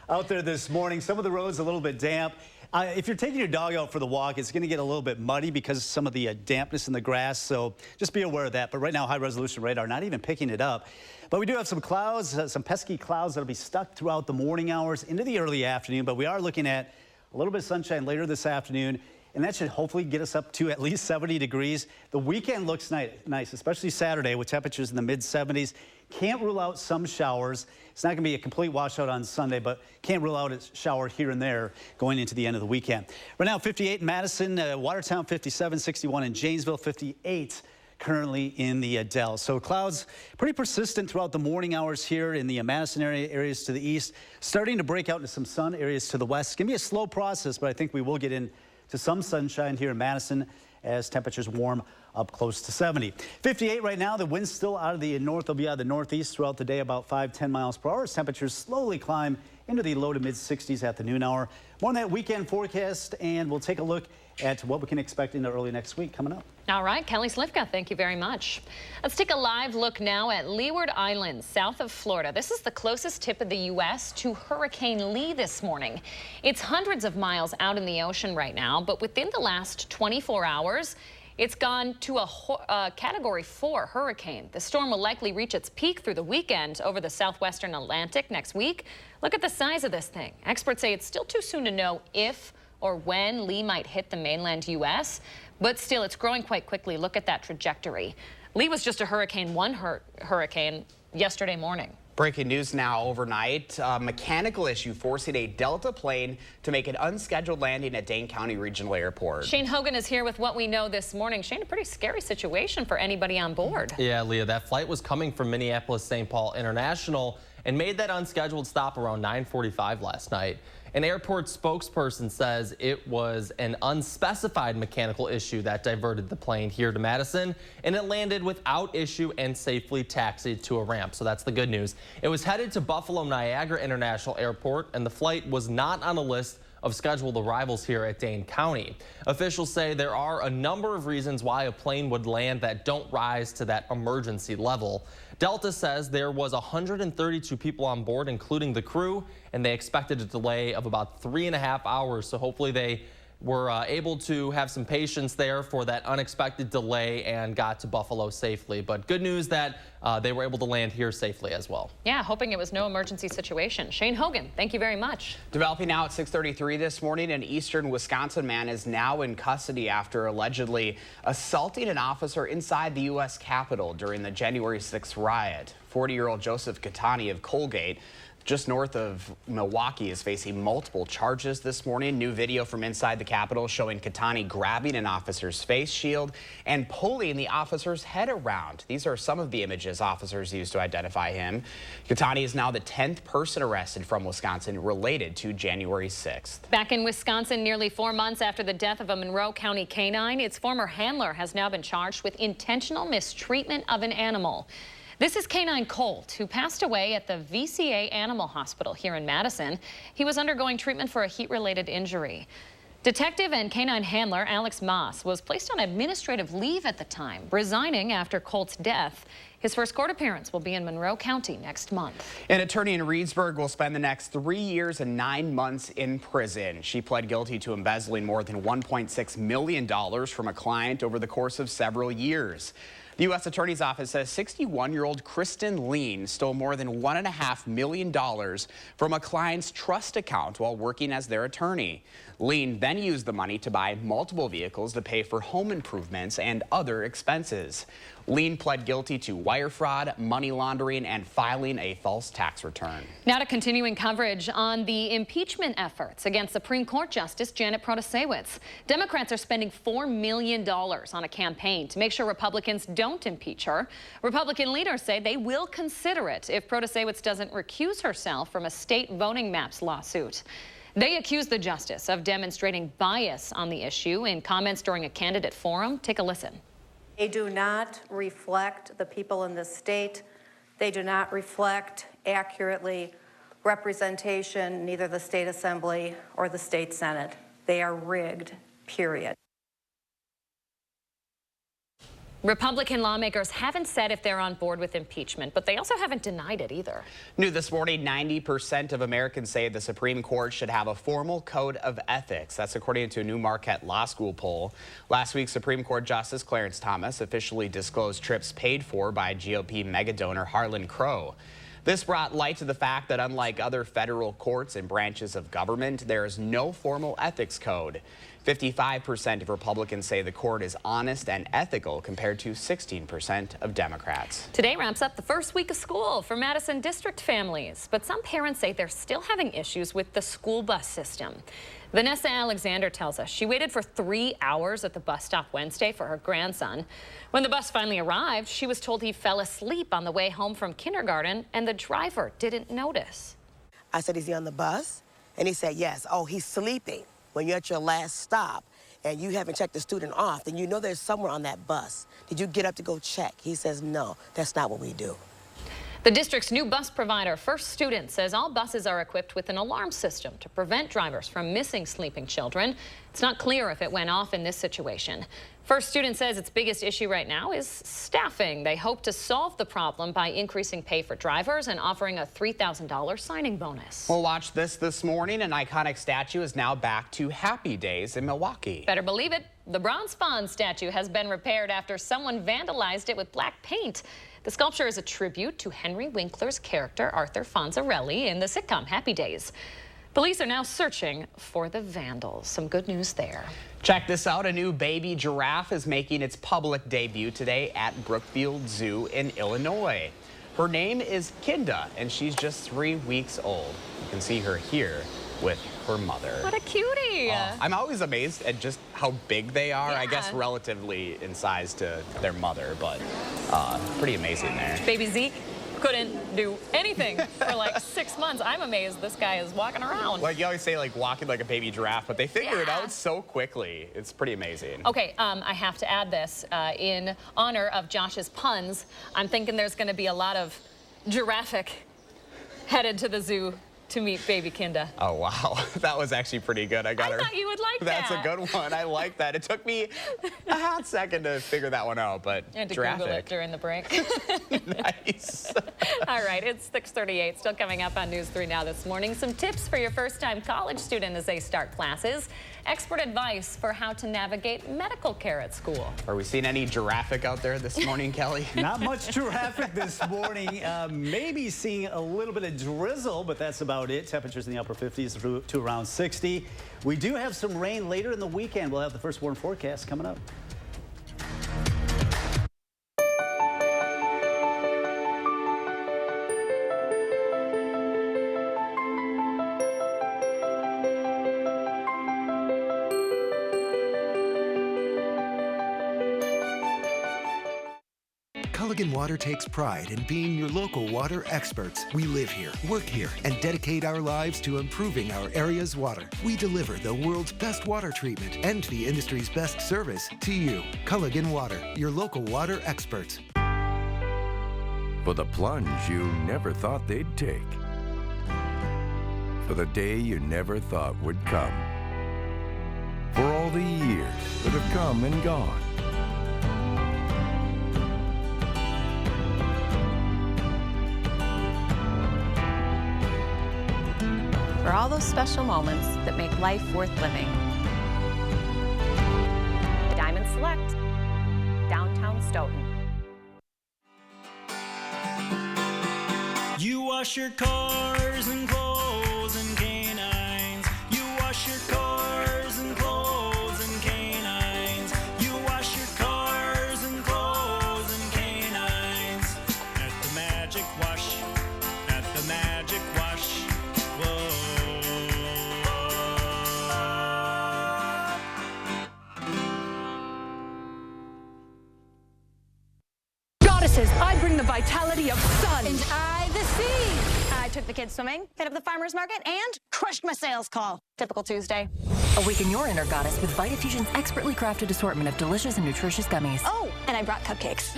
out there this morning. Some of the roads a little bit damp. If you're taking your dog out for the walk, it's going to get a little bit muddy because of some of the dampness in the grass, so just be aware of that. But right now, high-resolution radar not even picking it up. But we do have some clouds, some pesky clouds that'll be stuck throughout the morning hours into the early afternoon. But we are looking at a little bit of sunshine later this afternoon, and that should hopefully get us up to at least 70 degrees. The weekend looks nice, especially Saturday with temperatures in the mid-70s. Can't rule out some showers. It's not going to be a complete washout on Sunday, but can't rule out a shower here and there going into the end of the weekend. Right now, 58 in Madison, Watertown 57, 61 in Janesville, 58 currently in the Dell. So clouds pretty persistent throughout the morning hours here in the Madison areas to the east, starting to break out into some sun areas to the west. It's going to be a slow process, but I think we will get into some sunshine here in Madison as temperatures warm up close to 70. 58 right now. The wind's still out of the north. They'll be out of the northeast throughout the day, about 5-10 miles per hour. As temperatures slowly climb into the low to mid 60s at the noon hour. More on that weekend forecast, and we'll take a look at what we can expect into early next week coming up. All right, Kelly Slifka, thank you very much. Let's take a live look now at Leeward Island, south of Florida. This is the closest tip of the U.S. to Hurricane Lee this morning. It's hundreds of miles out in the ocean right now, but within the last 24 hours, it's gone to a Category 4 hurricane. The storm will likely reach its peak through the weekend over the southwestern Atlantic next week. Look at the size of this thing. Experts say it's still too soon to know if or when Lee might hit the mainland U.S., but still, it's growing quite quickly. Look at that trajectory. Lee was just a Hurricane 1 hurricane yesterday morning. Breaking news now overnight. A mechanical issue forcing a Delta plane to make an unscheduled landing at Dane County Regional Airport. Shane Hogan is here with what we know this morning. Shane, a pretty scary situation for anybody on board. Yeah, Leah, that flight was coming from Minneapolis-St. Paul International and made that unscheduled stop around 9:45 last night. An airport spokesperson says it was an unspecified mechanical issue that diverted the plane here to Madison, and it landed without issue and safely taxied to a ramp. So that's the good news. It was headed to Buffalo Niagara International Airport, and the flight was not on a list of scheduled arrivals here at Dane County. Officials say there are a number of reasons why a plane would land that don't rise to that emergency level. Delta says there was 132 people on board, including the crew, and they expected a delay of about 3.5 hours. So hopefully they were able to have some patience there for that unexpected delay and got to Buffalo safely. But good news that they were able to land here safely as well. Yeah, hoping it was no emergency situation. Shane Hogan, thank you very much. Developing now at 6:33 this morning, an eastern Wisconsin man is now in custody after allegedly assaulting an officer inside the U.S. Capitol during the January 6th riot. 40-year-old Joseph Catani of Colgate just north of Milwaukee is facing multiple charges this morning. New video from inside the Capitol showing Katani grabbing an officer's face shield and pulling the officer's head around. These are some of the images officers used to identify him. Katani is now the 10th person arrested from Wisconsin related to January 6th. Back in Wisconsin, nearly 4 months after the death of a Monroe County canine, its former handler has now been charged with intentional mistreatment of an animal. This is Canine Colt, who passed away at the VCA Animal Hospital here in Madison. He was undergoing treatment for a heat-related injury. Detective and canine handler Alex Moss was placed on administrative leave at the time, resigning after Colt's death. His first court appearance will be in Monroe County next month. An attorney in Reedsburg will spend the next 3 years and 9 months in prison. She pled guilty to embezzling more than $1.6 million from a client over the course of several years. The U.S. Attorney's Office says 61-year-old Kristen Lean stole more than $1.5 million from a client's trust account while working as their attorney. Lean then used the money to buy multiple vehicles to pay for home improvements and other expenses. Lean pled guilty to wire fraud, money laundering, and filing a false tax return. Now to continuing coverage on the impeachment efforts against Supreme Court Justice Janet Protasiewicz. Democrats are spending $4 million on a campaign to make sure Republicans don't impeach her. Republican leaders say they will consider it if Protasiewicz doesn't recuse herself from a state voting maps lawsuit. They accuse the justice of demonstrating bias on the issue in comments during a candidate forum. Take a listen. They do not reflect the people in this state. They do not reflect accurately representation, neither the state assembly or the state senate. They are rigged, period. Republican lawmakers haven't said if they're on board with impeachment, but they also haven't denied it either. New this morning, 90% of Americans say the Supreme Court should have a formal code of ethics. That's according to a new Marquette Law School poll. Last week, Supreme Court Justice Clarence Thomas officially disclosed trips paid for by GOP megadonor Harlan Crow. This brought light to the fact that unlike other federal courts and branches of government, there is no formal ethics code. 55% of Republicans say the court is honest and ethical compared to 16% of Democrats. Today wraps up the first week of school for Madison district families, but some parents say they're still having issues with the school bus system. Vanessa Alexander tells us she waited for 3 hours at the bus stop Wednesday for her grandson. When the bus finally arrived, she was told he fell asleep on the way home from kindergarten and the driver didn't notice. I said, is he on the bus? And he said, yes. Oh, he's sleeping. When you're at your last stop and you haven't checked the student off, then you know there's somewhere on that bus. Did you get up to go check? He says, no, that's not what we do. The district's new bus provider, First Student, says all buses are equipped with an alarm system to prevent drivers from missing sleeping children. It's not clear if it went off in this situation. First Student says its biggest issue right now is staffing. They hope to solve the problem by increasing pay for drivers and offering a $3,000 signing bonus. We'll watch this morning. An iconic statue is now back to Happy Days in Milwaukee. Better believe it. The Bronze Fawn statue has been repaired after someone vandalized it with black paint. The sculpture is a tribute to Henry Winkler's character, Arthur Fonzarelli, in the sitcom Happy Days. Police are now searching for the vandals. Some good news there. Check this out. A new baby giraffe is making its public debut today at Brookfield Zoo in Illinois. Her name is Kinda, and she's just 3 weeks old. You can see her here with her mother. What a cutie. I'm always amazed at just how big they are. Yeah. I guess relatively in size to their mother, but pretty amazing there. Baby Zeke couldn't do anything for like 6 months. I'm amazed this guy is walking around. Like you always say, like walking like a baby giraffe, but they figure it out so quickly. It's pretty amazing. Okay, I have to add this in honor of Josh's puns. I'm thinking there's going to be a lot of giraffic headed to the zoo to meet baby Kinda. Oh, wow. That was actually pretty good. I thought you would like That's that. a good one. I like that. It took me a hot second to figure that one out, but I had to giraffic. Google it during the break. Nice. All right, it's 6:38. Still coming up on News 3 Now this morning. Some tips for your first-time college student as they start classes. Expert advice for how to navigate medical care at school. Are we seeing any giraffic out there this morning, Kelly? Not much traffic this morning. Maybe seeing a little bit of drizzle, but that's about it. Temperatures in the upper 50s through to around 60. We do have some rain later in the weekend. We'll have the first warn forecast coming up. Water takes pride in being your local water experts. We live here, work here, and dedicate our lives to improving our area's water. We deliver the world's best water treatment and the industry's best service to you. Culligan Water, your local water experts. For the plunge you never thought they'd take. For the day you never thought would come. For all the years that have come and gone. For all those special moments that make life worth living. Diamond Select, downtown Stoughton. You wash your cars and clothes and canines. You wash your cars and clothes and canines. You wash your cars and clothes and canines. At the Magic Wash, at the Magic Wash. Whoa. Goddesses, I bring the vitality of sun. And I, the sea. I took the kids swimming, hit up the farmer's market, and crushed my sales call. Typical Tuesday. Awaken your inner goddess with VitaFusion's expertly crafted assortment of delicious and nutritious gummies. Oh, and I brought cupcakes.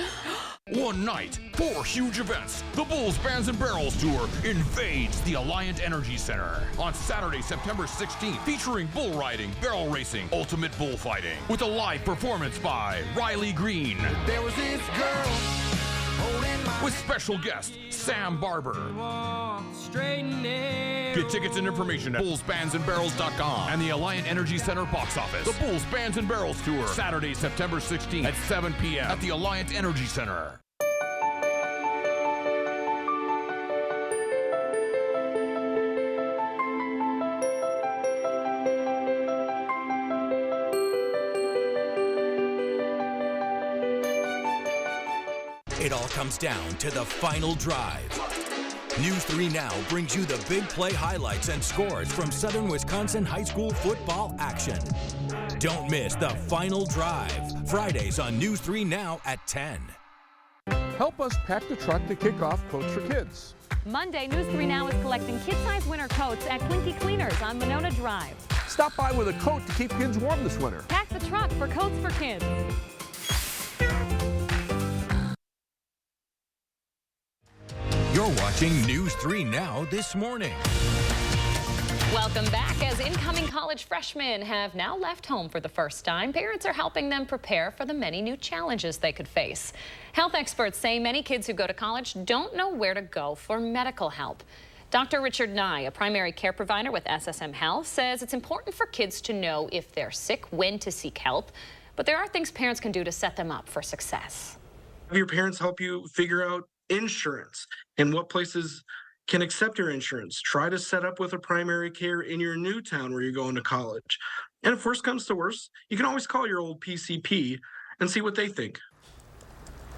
One night, 4 huge events. The Bulls Bands and Barrels Tour invades the Alliant Energy Center on Saturday, September 16th, featuring bull riding, barrel racing, ultimate bullfighting, with a live performance by Riley Green. There was this girl holding my with special guest Sam Barber. Get tickets and information at bullsbandsandbarrels.com and the Alliant Energy Center box office. The Bulls Bands and Barrels Tour, Saturday, September 16th at 7 p.m. at the Alliant Energy Center. It all comes down to the final drive. News 3 Now brings you the big play highlights and scores from Southern Wisconsin high school football action. Don't miss the final drive, Fridays on News 3 Now at 10. Help us pack the truck to kick off Coats for Kids. Monday, News 3 Now is collecting kid-size winter coats at Clinky Cleaners on Monona Drive. Stop by with a coat to keep kids warm this winter. Pack the truck for Coats for Kids. You're watching News 3 Now this morning. Welcome back. As incoming college freshmen have now left home for the first time, parents are helping them prepare for the many new challenges they could face. Health experts say many kids who go to college don't know where to go for medical help. Dr. Richard Nye, a primary care provider with SSM Health, says it's important for kids to know if they're sick, when to seek help, but there are things parents can do to set them up for success. Have your parents help you figure out insurance and what places can accept your insurance. Try to set up with a primary care in your new town where you're going to college. And if worse comes to worse, you can always call your old PCP and see what they think.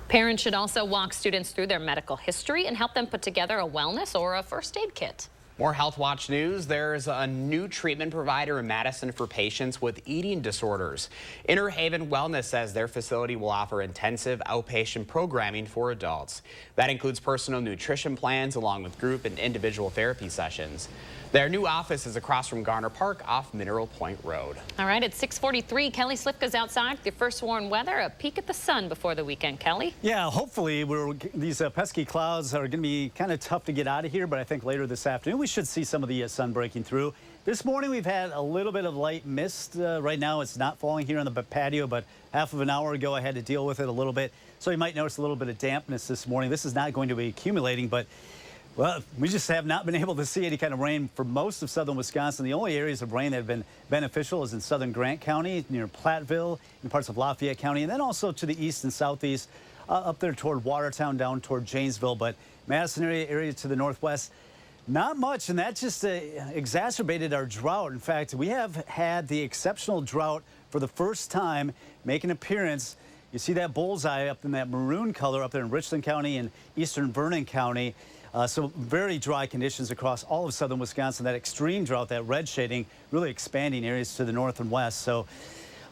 Parents should also walk students through their medical history and help them put together a wellness or a first aid kit. More Health Watch news. There's a new treatment provider in Madison for patients with eating disorders. Inner Haven Wellness says their facility will offer intensive outpatient programming for adults. That includes personal nutrition plans along with group and individual therapy sessions. Their new office is across from Garner Park off Mineral Point Road. All right, it's 6:43. Kelly Slifka's outside with your first warm weather. A peek at the sun before the weekend, Kelly. Yeah, hopefully these pesky clouds are going to be kind of tough to get out of here, but I think later this afternoon we should see some of the sun breaking through. This morning we've had a little bit of light mist. Right now it's not falling here on the patio, but half of an hour ago I had to deal with it a little bit. So you might notice a little bit of dampness this morning. This is not going to be accumulating, but well, we just have not been able to see any kind of rain for most of southern Wisconsin. The only areas of rain that have been beneficial is in southern Grant County, near Platteville, in parts of Lafayette County, and then also to the east and southeast, up there toward Watertown, down toward Janesville. But Madison area to the northwest, not much, and that just exacerbated our drought. In fact, we have had the exceptional drought for the first time make an appearance. You see that bullseye up in that maroon color up there in Richland County and eastern Vernon County. So very dry conditions across all of southern Wisconsin. That extreme drought, that red shading, really expanding areas to the north and west. So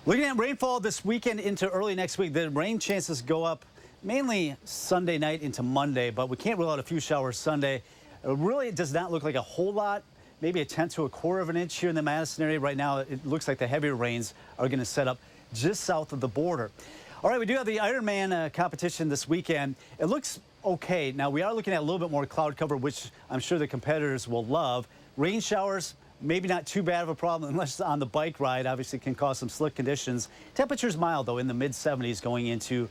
looking at rainfall this weekend into early next week, the rain chances go up mainly Sunday night into Monday, but we can't rule out a few showers Sunday. Really, it does not look like a whole lot. Maybe a 1/10 to a 1/4 of an inch here in the Madison area. Right now, it looks like the heavier rains are going to set up just south of the border. All right, we do have the Ironman competition this weekend. It looks okay. Now, we are looking at a little bit more cloud cover, which I'm sure the competitors will love. Rain showers, maybe not too bad of a problem unless on the bike ride. Obviously, can cause some slick conditions. Temperatures mild, though, in the mid-70s going into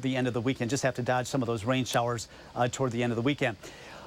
the end of the weekend. Just have to dodge some of those rain showers toward the end of the weekend.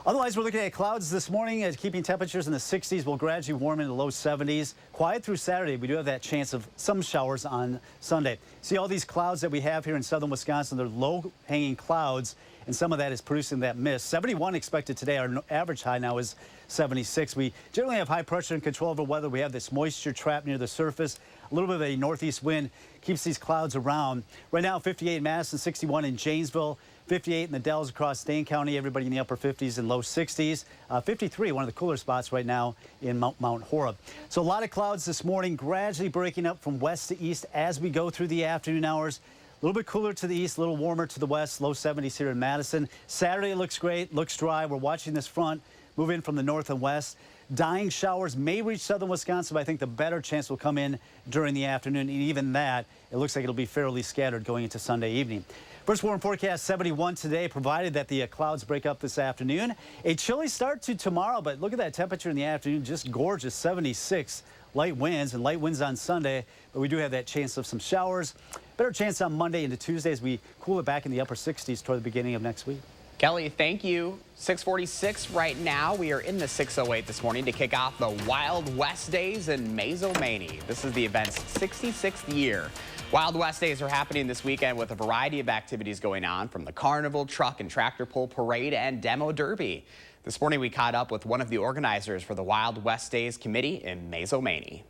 Otherwise, we're looking at clouds this morning, keeping temperatures in the 60s. Will gradually warm into the low 70s. Quiet through Saturday. We do have that chance of some showers on Sunday. See all these clouds that we have here in southern Wisconsin? They're low-hanging clouds, and some of that is producing that mist. 71 expected today. Our average high now is 76. We generally have high pressure and control over weather. We have this moisture trapped near the surface. A little bit of a northeast wind keeps these clouds around. Right now, 58 in Madison, 61 in Janesville, 58 in the Dells across Dane County, everybody in the upper 50s and low 60s. 53, one of the cooler spots right now in Mount Horeb. So a lot of clouds this morning, gradually breaking up from west to east as we go through the afternoon hours. A little bit cooler to the east, a little warmer to the west, low 70s here in Madison. Saturday looks great, looks dry. We're watching this front move in from the north and west. Dying showers may reach southern Wisconsin, but I think the better chance will come in during the afternoon. And even that, it looks like it'll be fairly scattered going into Sunday evening. First warm forecast 71 today, provided that the clouds break up this afternoon. A chilly start to tomorrow, but look at that temperature in the afternoon, just gorgeous, 76. Light winds and light winds on Sunday, but we do have that chance of some showers. Better chance on Monday into Tuesday as we cool it back in the upper 60s toward the beginning of next week. Kelly, thank you. 6:46 right now. We are in the 608 this morning to kick off the Wild West Days in Mazomanie. This is the event's 66th year. Wild West Days are happening this weekend with a variety of activities going on, from the carnival, truck and tractor pull parade, and demo derby. This morning we caught up with one of the organizers for the Wild West Days committee in Mazomanie.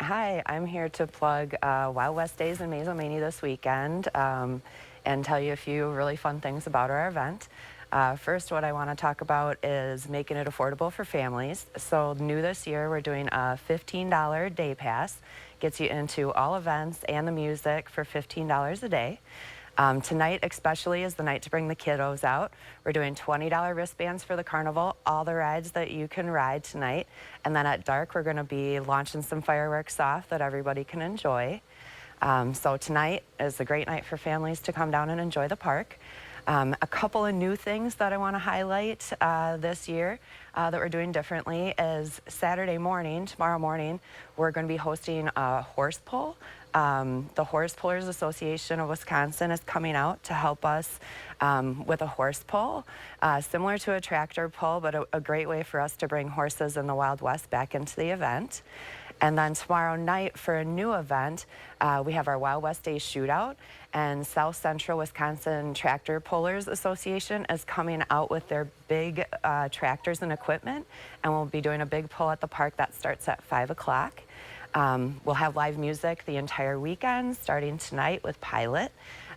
Hi, I'm here to plug Wild West Days in Mazomanie this weekend and tell you a few really fun things about our event. First, what I want to talk about is making it affordable for families. So new this year, we're doing a $15 day pass. Gets you into all events and the music for $15 a day. Tonight especially is the night to bring the kiddos out. We're doing $20 wristbands for the carnival, all the rides that you can ride tonight. And then at dark, we're going to be launching some fireworks off that everybody can enjoy. So tonight is a great night for families to come down and enjoy the park. A couple of new things that I want to highlight this year that we're doing differently is Saturday morning, tomorrow morning, we're going to be hosting a horse pull. The Horse Pullers Association of Wisconsin is coming out to help us with a horse pull, similar to a tractor pull, but a great way for us to bring horses in the Wild West back into the event. And then tomorrow night for a new event, we have our Wild West Days shootout, and South Central Wisconsin Tractor Pullers Association is coming out with their big tractors and equipment, and we'll be doing a big pull at the park that starts at 5 o'clock. We'll have live music the entire weekend, starting tonight with Pilot,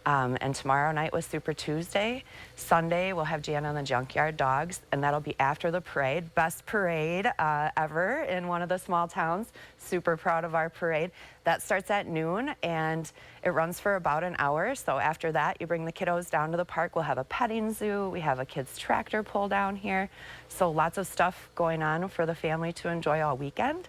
and tomorrow night with Super Tuesday. Sunday, we'll have Jana and the Junkyard Dogs, and that'll be after the parade. Best parade ever in one of the small towns. Super proud of our parade. That starts at noon, and it runs for about an hour. So after that, you bring the kiddos down to the park. We'll have a petting zoo. We have a kids' tractor pull down here. So lots of stuff going on for the family to enjoy all weekend.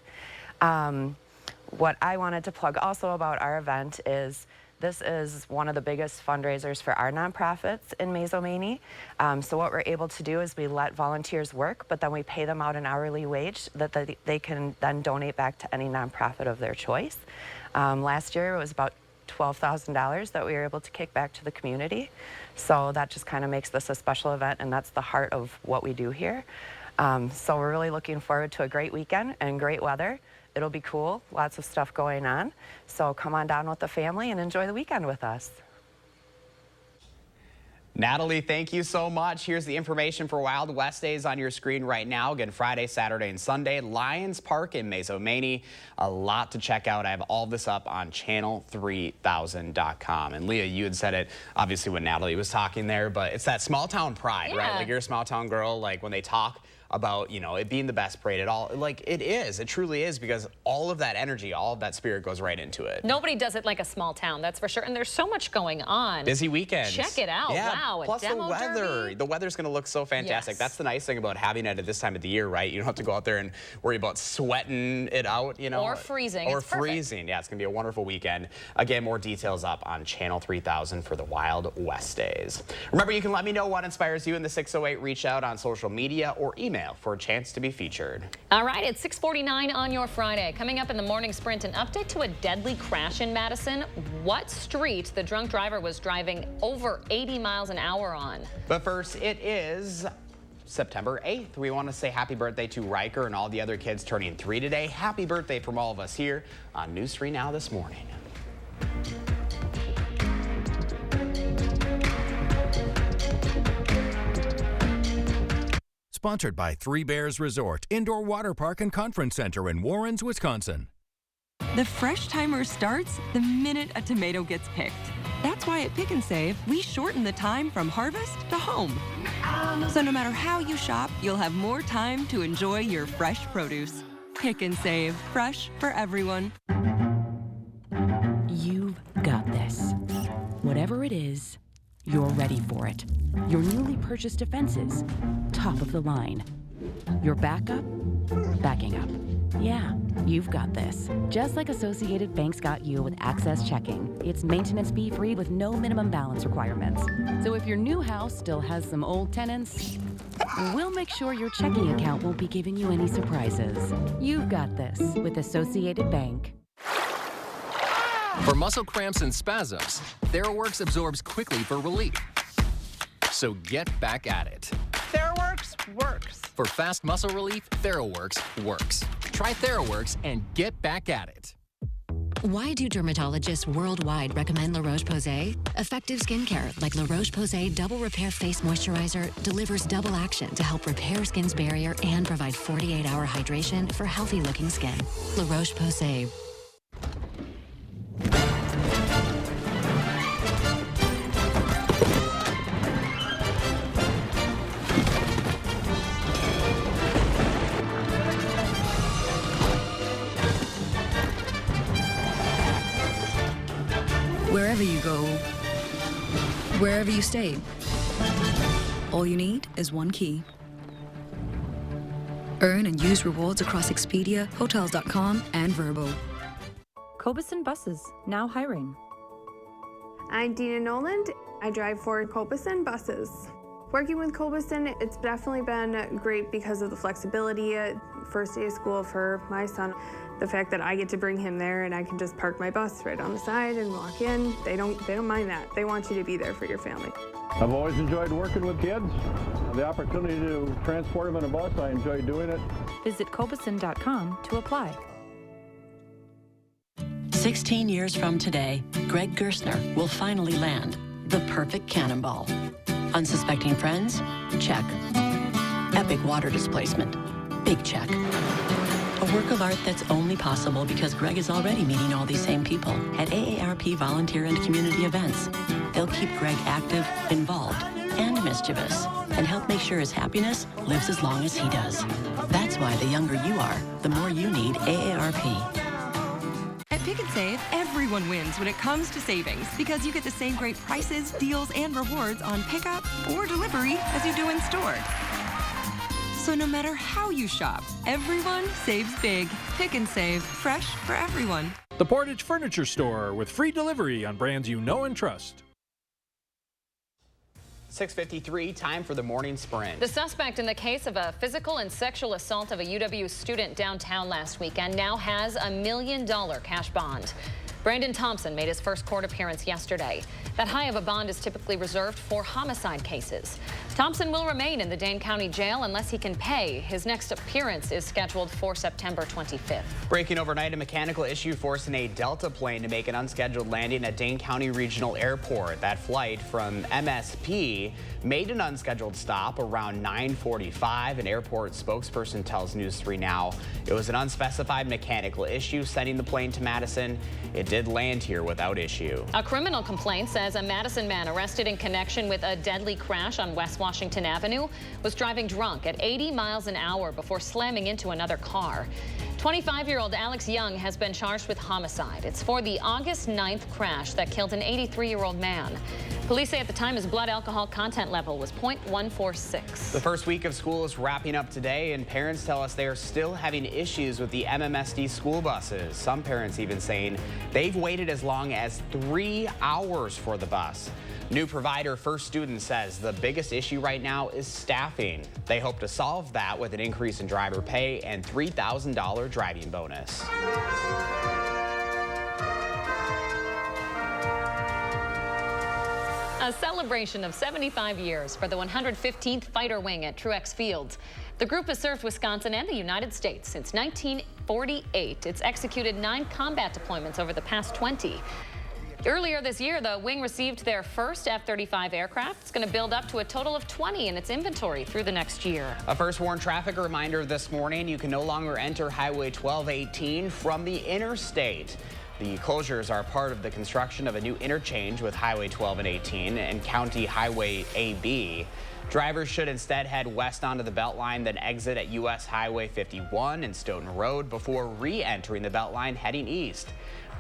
What I wanted to plug also about our event is this is one of the biggest fundraisers for our nonprofits in Mazomanie. So what we're able to do is we let volunteers work, but then we pay them out an hourly wage that they can then donate back to any nonprofit of their choice. Last year it was about $12,000 that we were able to kick back to the community. So that just kind of makes this a special event, and that's the heart of what we do here. So we're really looking forward to a great weekend and great weather. It'll be cool, lots of stuff going on. So come on down with the family and enjoy the weekend with us. Natalie, thank you so much. Here's the information for Wild West Days on your screen right now. Again, Friday, Saturday, and Sunday, Lions Park in Mazomanie. A lot to check out. I have all this up on channel3000.com. And Leah, you had said it, obviously, when Natalie was talking there, but it's that small town pride, right? Like, you're a small town girl. Like, when they talk about, you know, it being the best parade at all. Like, it is. It truly is, because all of that energy, all of that spirit goes right into it. Nobody does it like a small town, that's for sure. And there's so much going on. Busy weekends. Check it out. Yeah. Wow. Plus a demo the weather. derby. The weather's going to look so fantastic. Yes. That's the nice thing about having it at this time of the year, right? You don't have to go out there and worry about sweating it out, you know. Or freezing. Or it's perfect. freezing. Yeah, it's going to be a wonderful weekend. Again, more details up on Channel 3000 for the Wild West Days. Remember, you can let me know what inspires you in the 608. Reach out on social media or email for a chance to be featured. All right, it's 6:49 on your Friday. Coming up in the morning sprint, an update to a deadly crash in Madison. What street the drunk driver was driving over 80 miles an hour on. But first, it is September 8th. We want to say happy birthday to Riker and all the other kids turning 3 today. Happy birthday from all of us here on News 3 Now this morning. Sponsored by Three Bears Resort, Indoor Water Park and Conference Center in Warrens, Wisconsin. The fresh timer starts the minute a tomato gets picked. That's why at Pick and Save, we shorten the time from harvest to home. So no matter how you shop, you'll have more time to enjoy your fresh produce. Pick and Save, fresh for everyone. You've got this. Whatever it is, you're ready for it. Your newly purchased defenses, top of the line. Your backup, backing up. Yeah, you've got this. Just like Associated Bank's got you with Access Checking. It's maintenance fee-free with no minimum balance requirements. So if your new house still has some old tenants, we'll make sure your checking account won't be giving you any surprises. You've got this with Associated Bank. For muscle cramps and spasms, TheraWorks absorbs quickly for relief. So get back at it. TheraWorks works. For fast muscle relief, TheraWorks works. Try TheraWorks and get back at it. Why do dermatologists worldwide recommend La Roche-Posay? Effective skincare like La Roche-Posay Double Repair Face Moisturizer delivers double action to help repair skin's barrier and provide 48-hour hydration for healthy-looking skin. La Roche-Posay. Wherever you go, wherever you stay, all you need is one key. Earn and use rewards across Expedia, Hotels.com, and Vrbo. Cobeson Buses, now hiring. I'm Dina Noland. I drive for Cobeson Buses. Working with Cobeson, it's definitely been great because of the flexibility. First day of school for my son, the fact that I get to bring him there and I can just park my bus right on the side and walk in. They don't mind that. They want you to be there for your family. I've always enjoyed working with kids. The opportunity to transport them in a bus, I enjoy doing it. Visit Cobeson.com to apply. 16 years from today, Greg Gerstner will finally land the perfect cannonball. Unsuspecting friends? Check. Epic water displacement? Big check. A work of art that's only possible because Greg is already meeting all these same people at AARP volunteer and community events. They'll keep Greg active, involved, and mischievous, and help make sure his happiness lives as long as he does. That's why the younger you are, the more you need AARP. At Pick and Save, everyone wins when it comes to savings because you get the same great prices, deals, and rewards on pickup or delivery as you do in store. So no matter how you shop, everyone saves big. Pick and Save, fresh for everyone. The Portage Furniture Store with free delivery on brands you know and trust. 6:53, time for the morning sprint. The suspect in the case of a physical and sexual assault of a UW student downtown last weekend now has a $1 million cash bond. Brandon Thompson made his first court appearance yesterday. That high of a bond is typically reserved for homicide cases. Thompson will remain in the Dane County Jail unless he can pay. His next appearance is scheduled for September 25th. Breaking overnight, a mechanical issue forcing a Delta plane to make an unscheduled landing at Dane County Regional Airport. That flight from MSP made an unscheduled stop around 9:45. An airport spokesperson tells News 3 Now it was an unspecified mechanical issue sending the plane to Madison. It did land here without issue. A criminal complaint says a Madison man arrested in connection with a deadly crash on West Washington Avenue was driving drunk at 80 miles an hour before slamming into another car. 25-year-old Alex Young has been charged with homicide. It's for the August 9th crash that killed an 83-year-old man. Police say at the time his blood alcohol content level was 0.146. The first week of school is wrapping up today, and parents tell us they are still having issues with the MMSD school buses. Some parents even saying they've waited as long as 3 hours for the bus. New provider First Student says the biggest issue right now is staffing. They hope to solve that with an increase in driver pay and $3,000 driving bonus. A celebration of 75 years for the 115th Fighter Wing at Truex Field. The group has served Wisconsin and the United States since 1948. It's executed 9 combat deployments over the past 20. Earlier this year, the wing received their first F-35 aircraft. It's going to build up to a total of 20 in its inventory through the next year. A first warn traffic reminder this morning. You can no longer enter Highway 1218 from the interstate. The closures are part of the construction of a new interchange with Highway 12 and 18 and County Highway AB. Drivers should instead head west onto the Beltline, then exit at U.S. Highway 51 and Stoughton Road before re-entering the Beltline heading east.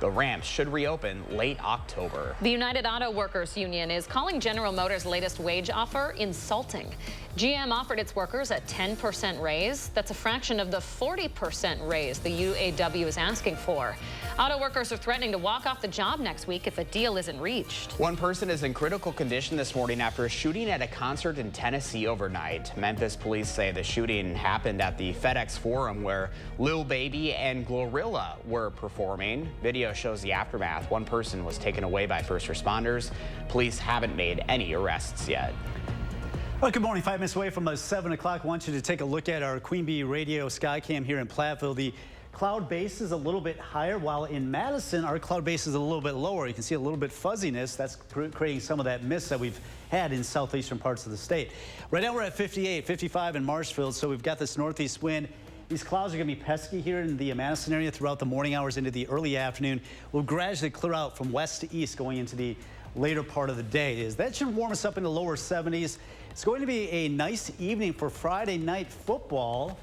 The ramps should reopen late October. The United Auto Workers Union is calling General Motors' latest wage offer insulting. GM offered its workers a 10% raise. That's a fraction of the 40% raise the UAW is asking for. Auto workers are threatening to walk off the job next week if a deal isn't reached. One person is in critical condition this morning after a shooting at a concert in Tennessee overnight. Memphis police say the shooting happened at the FedEx Forum where Lil Baby and Glorilla were performing. Video shows the aftermath. One person was taken away by first responders. Police haven't made any arrests yet. Well, good morning. 5 minutes away from 7 o'clock. I want you to take a look at our Queen Bee Radio Skycam here in Platteville. The cloud base is a little bit higher, while in Madison, our cloud base is a little bit lower. You can see a little bit fuzziness. That's creating some of that mist that we've had in southeastern parts of the state. Right now we're at 58, 55 in Marshfield, so we've got this northeast wind. These clouds are going to be pesky here in the Madison area throughout the morning hours into the early afternoon. We'll gradually clear out from west to east going into the later part of the day. That should warm us up in the lower 70s. It's going to be a nice evening for Friday night football.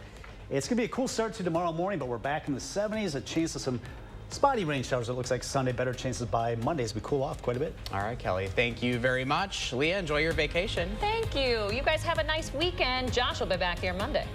It's going to be a cool start to tomorrow morning, but we're back in the 70s. A chance of some spotty rain showers. It looks like Sunday. Better chances by Monday as we cool off quite a bit. All right, Kelly. Thank you very much. Leah, enjoy your vacation. Thank you. You guys have a nice weekend. Josh will be back here Monday.